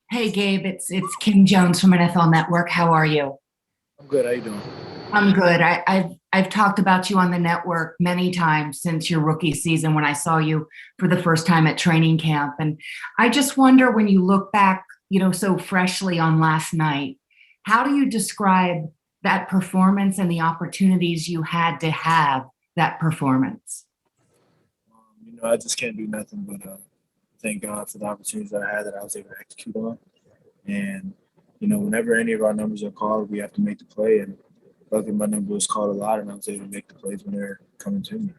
Hey Gabe, it's Kim Jones from NFL Network. How are you? I'm good. How you doing? I'm good. I've talked about you on the network many times since your rookie season when I saw you for the first time at training camp. And I just wonder when you look back, so freshly on last night, how do you describe that performance and the opportunities you had to have that performance? I just can't do nothing but thank God for the opportunities that I had that I was able to execute on. And whenever any of our numbers are called, we have to make the play. And luckily, my number was called a lot, and I was able to make the plays when they're coming to me.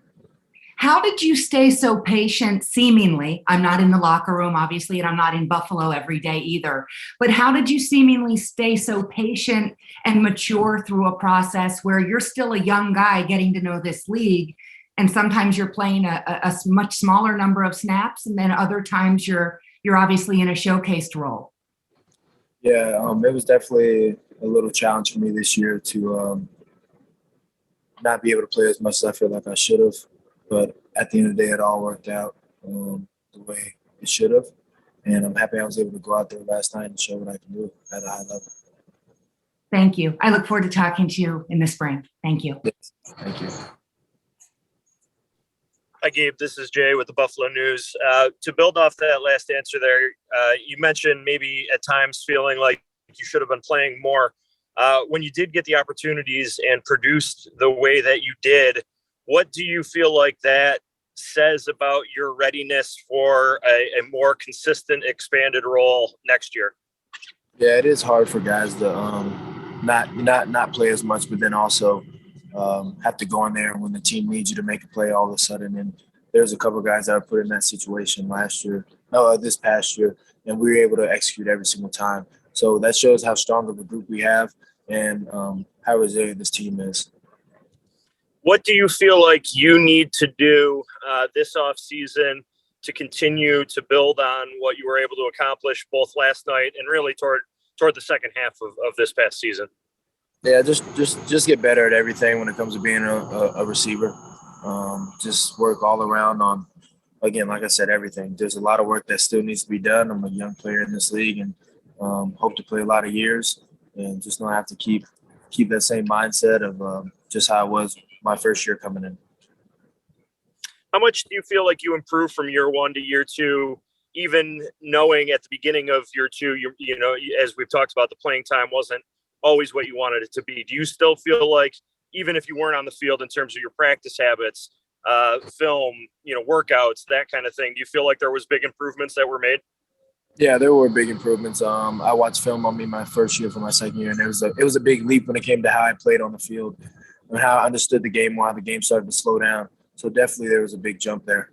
How did you stay so patient, seemingly? I'm not in the locker room, obviously, and I'm not in Buffalo every day either. But how did you seemingly stay so patient and mature through a process where you're still a young guy getting to know this league? And sometimes you're playing a much smaller number of snaps, and then other times you're obviously in a showcased role. Yeah, it was definitely a little challenge for me this year to not be able to play as much as I feel like I should have. But at the end of the day, it all worked out the way it should have. And I'm happy I was able to go out there last night and show what I can do at a high level. Thank you. I look forward to talking to you in the spring. Thank you. Yes. Thank you. Hi, Gabe. This is Jay with the Buffalo News. To build off that last answer there, you mentioned maybe at times feeling like you should have been playing more. When you did get the opportunities and produced the way that you did, what do you feel like that says about your readiness for a more consistent, expanded role next year? Yeah, it is hard for guys to not play as much, but then also have to go in there when the team needs you to make a play all of a sudden. And there's a couple of guys that were put in that situation this past year, and we were able to execute every single time. So that shows how strong of a group we have and how resilient this team is. What do you feel like you need to do this offseason to continue to build on what you were able to accomplish both last night and really toward the second half of this past season? Yeah, just get better at everything when it comes to being a receiver. Just work all around on, again, like I said, everything. There's a lot of work that still needs to be done. I'm a young player in this league and hope to play a lot of years and just don't have to keep that same mindset of just how it was my first year coming in. How much do you feel like you improved from year one to year two, even knowing at the beginning of year two, as we've talked about, the playing time wasn't always what you wanted it to be? Do you still feel like, even if you weren't on the field in terms of your practice habits, film, workouts, that kind of thing, do you feel like there was big improvements that were made? Yeah, there were big improvements. I watched film on me my first year for my second year, and it was a big leap when it came to how I played on the field and how I understood the game, why the game started to slow down. So definitely there was a big jump there.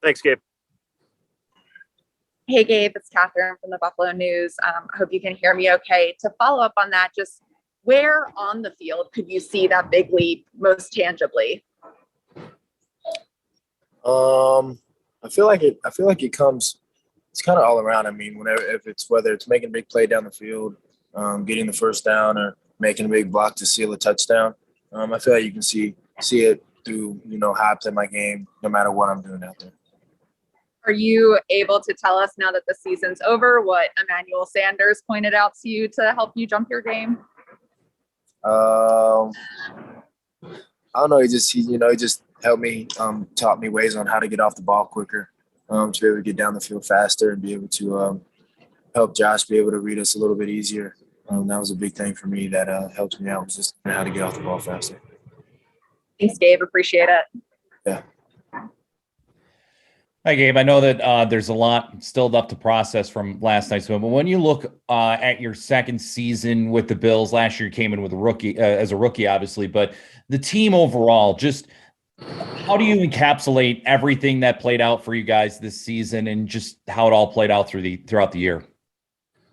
Thanks, Gabe. Hey, Gabe, it's Catherine from the Buffalo News. I hope you can hear me okay. To follow up on that, just where on the field could you see that big leap most tangibly? I feel like it comes. It's kind of all around. I mean, whether it's making a big play down the field, getting the first down, or making a big block to seal a touchdown. I feel like you can see it through how I play my game, no matter what I'm doing out there. Are you able to tell us now that the season's over what Emmanuel Sanders pointed out to you to help you jump your game? I don't know. He just helped me, taught me ways on how to get off the ball quicker, to be able to get down the field faster and be able to help Josh be able to read us a little bit easier. That was a big thing for me that helped me out, was just how to get off the ball faster. Thanks, Gabe. Appreciate it. Yeah. Hi, Gabe. I know that there's a lot still left to process from last night's win, but when you look at your second season with the Bills, last year you came in with as a rookie, obviously, but the team overall, just how do you encapsulate everything that played out for you guys this season and just how it all played out throughout the year?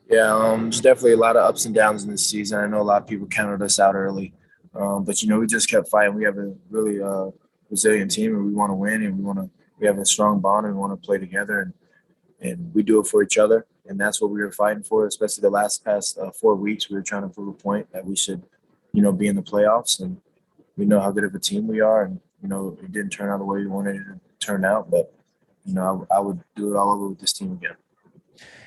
Yeah, there's definitely a lot of ups and downs in this season. I know a lot of people counted us out early, but we just kept fighting. We have a really resilient team, and we want to win, and we have a strong bond, and we want to play together, and we do it for each other, and that's what we were fighting for. Especially the past 4 weeks, we were trying to prove a point that we should, be in the playoffs, and we know how good of a team we are, and it didn't turn out the way we wanted it to turn out, but I would do it all over with this team again.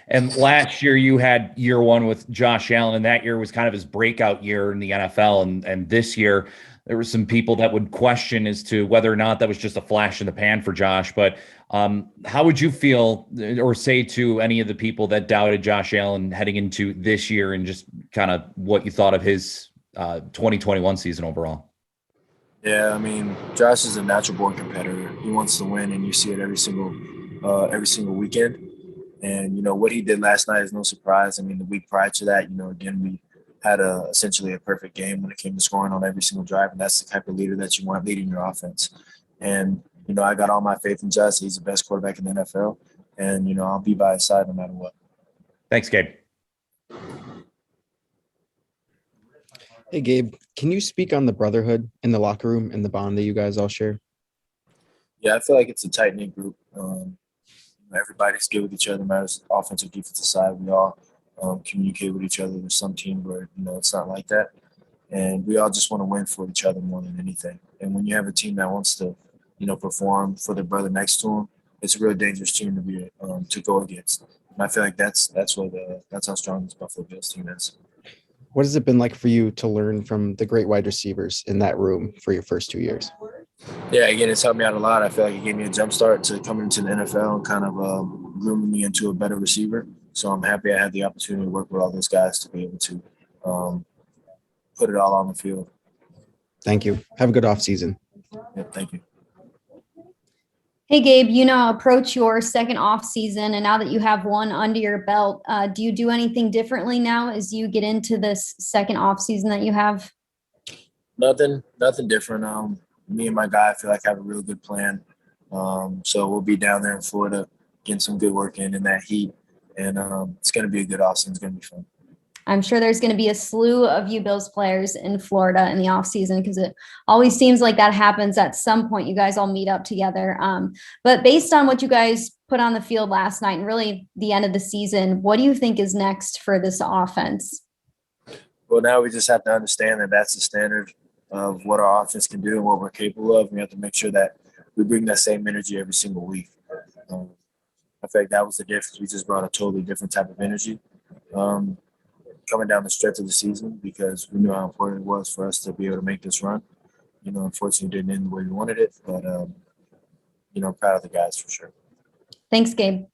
And last year you had year one with Josh Allen, and that year was kind of his breakout year in the NFL. And this year there were some people that would question as to whether or not that was just a flash in the pan for Josh. But how would you feel or say to any of the people that doubted Josh Allen heading into this year and just kind of what you thought of his 2021 season overall? Yeah, I mean, Josh is a natural born competitor. He wants to win, and you see it every single weekend. And what he did last night is no surprise. I mean, the week prior to that, again, we had essentially a perfect game when it came to scoring on every single drive, and that's the type of leader that you want leading your offense. And I got all my faith in Josh. He's the best quarterback in the NFL, and I'll be by his side no matter what. Thanks, Gabe. Hey, Gabe, can you speak on the brotherhood in the locker room and the bond that you guys all share? Yeah, I feel like it's a tight-knit group. Everybody's good with each other, matters offensive, defensive side. We all communicate with each other. There's some teams where, it's not like that. And we all just want to win for each other more than anything. And when you have a team that wants to, perform for their brother next to him, it's a real dangerous team to be to go against. And I feel like that's how strong this Buffalo Bills team is. What has it been like for you to learn from the great wide receivers in that room for your first 2 years? Yeah, again, it's helped me out a lot. I feel like it gave me a jump start to coming into the NFL and kind of grooming me into a better receiver. So I'm happy I had the opportunity to work with all those guys to be able to put it all on the field. Thank you. Have a good offseason. Yeah, thank you. Hey, Gabe, approach your second off season, and now that you have one under your belt, do you do anything differently now as you get into this second off season that you have? Nothing different. Me and my guy, I feel like I have a real good plan. So we'll be down there in Florida getting some good work in that heat, and it's going to be a good offseason. It's going to be fun. I'm sure there's going to be a slew of you Bills players in Florida in the offseason because it always seems like that happens at some point. You guys all meet up together. But based on what you guys put on the field last night and really the end of the season, what do you think is next for this offense? Well, now we just have to understand that that's the standard of what our offense can do and what we're capable of. We have to make sure that we bring that same energy every single week. I think that was the difference. We just brought a totally different type of energy coming down the stretch of the season because we knew how important it was for us to be able to make this run. Unfortunately, it didn't end the way we wanted it, but, proud of the guys for sure. Thanks, Gabe.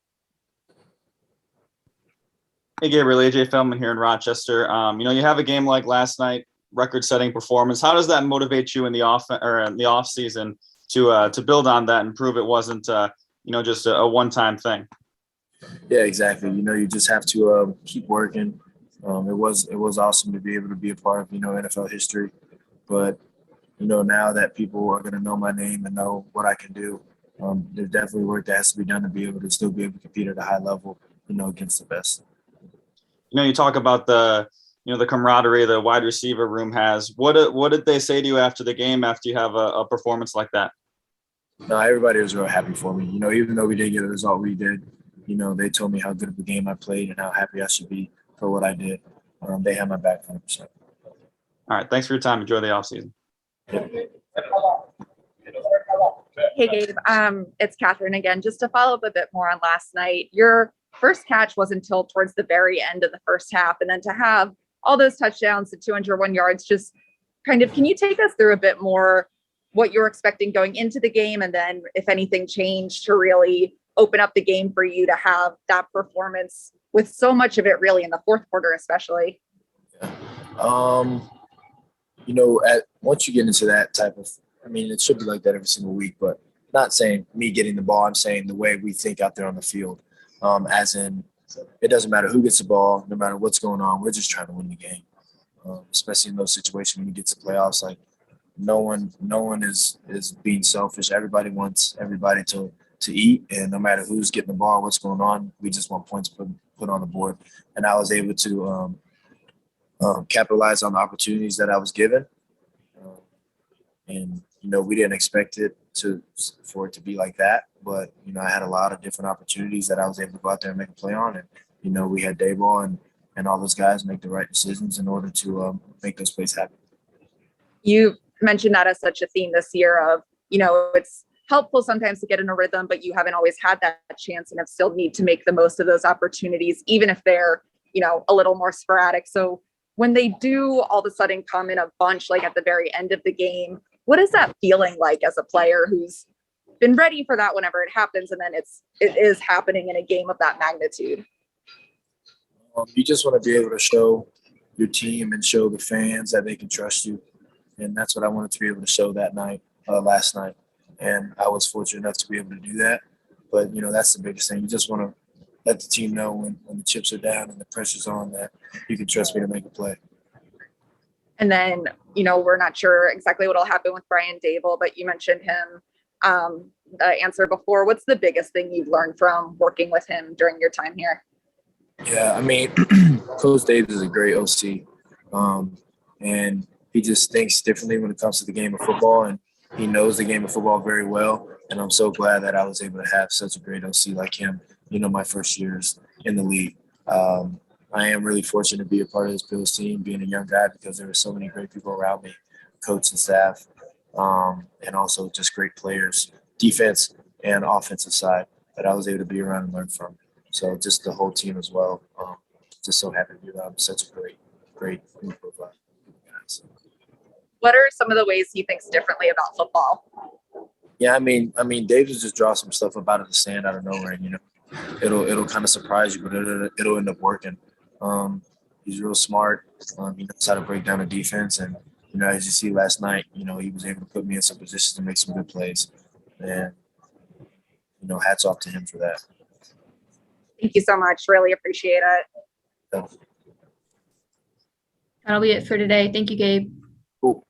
Hey, Gabriel, AJ Feldman here in Rochester. You have a game like last night, record-setting performance. How does that motivate you in the off season to build on that and prove it wasn't just a one-time thing? Yeah, exactly. You just have to keep working. It was awesome to be able to be a part of NFL history, but now that people are going to know my name and know what I can do, there's definitely work that has to be done to be able to still be able to compete at a high level, against the best. You talk about the camaraderie the wide receiver room has. What did they say to you after the game after you have a performance like that? No, everybody was real happy for me. Even though we didn't get the result we did, they told me how good of a game I played and how happy I should be for what I did. They had my back 100%. All right. Thanks for your time. Enjoy the offseason. Hey, Gabe, it's Catherine again. Just to follow up a bit more on last night, your first catch was until towards the very end of the first half. And then to have all those touchdowns to 201 yards, just kind of, can you take us through a bit more what you're expecting going into the game? And then if anything changed to really open up the game for you to have that performance with so much of it really in the fourth quarter, especially? Once you get into that type of, it should be like that every single week, but not saying me getting the ball, I'm saying the way we think out there on the field, as in it doesn't matter who gets the ball, no matter what's going on, we're just trying to win the game, especially in those situations when you get to playoffs. Like no one is being selfish. Everybody wants everybody to eat, and no matter who's getting the ball, what's going on, we just want points put on the board. And I was able to capitalize on the opportunities that I was given. And we didn't expect it for it to be like that, but I had a lot of different opportunities that I was able to go out there and make a play on, and we had Dayball and all those guys make the right decisions in order to make those plays happen. You mentioned that as such a theme this year of it's helpful sometimes to get in a rhythm, but you haven't always had that chance and have still need to make the most of those opportunities, even if they're, a little more sporadic. So when they do all of a sudden come in a bunch, like at the very end of the game, what is that feeling like as a player who's been ready for that whenever it happens, and then it is happening in a game of that magnitude? You just want to be able to show your team and show the fans that they can trust you, and that's what I wanted to be able to show that night, last night, and I was fortunate enough to be able to do that. But that's the biggest thing. You just want to let the team know when the chips are down and the pressure's on that you can trust me to make a play. And then, we're not sure exactly what will happen with Brian Dable, but you mentioned him, the answer before. What's the biggest thing you've learned from working with him during your time here? Yeah, I mean, Coach Davis is a great OC, and he just thinks differently when it comes to the game of football, and he knows the game of football very well. And I'm so glad that I was able to have such a great OC like him, my first years in the league. I am really fortunate to be a part of this Bills team, being a young guy, because there were so many great people around me, coach and staff, and also just great players, defense and offensive side, that I was able to be around and learn from. So just the whole team as well. Just so happy to be around such a great group of guys. What are some of the ways he thinks differently about football? Yeah, I mean, Davis just draws some stuff up out of the sand out of nowhere. It'll kind of surprise you, but it'll end up working. He's real smart. He knows how to break down a defense, and as you see last night, he was able to put me in some positions to make some good plays, and hats off to him for that. Thank you so much. Really appreciate it. So, That'll be it for today. Thank you, Gabe. cool.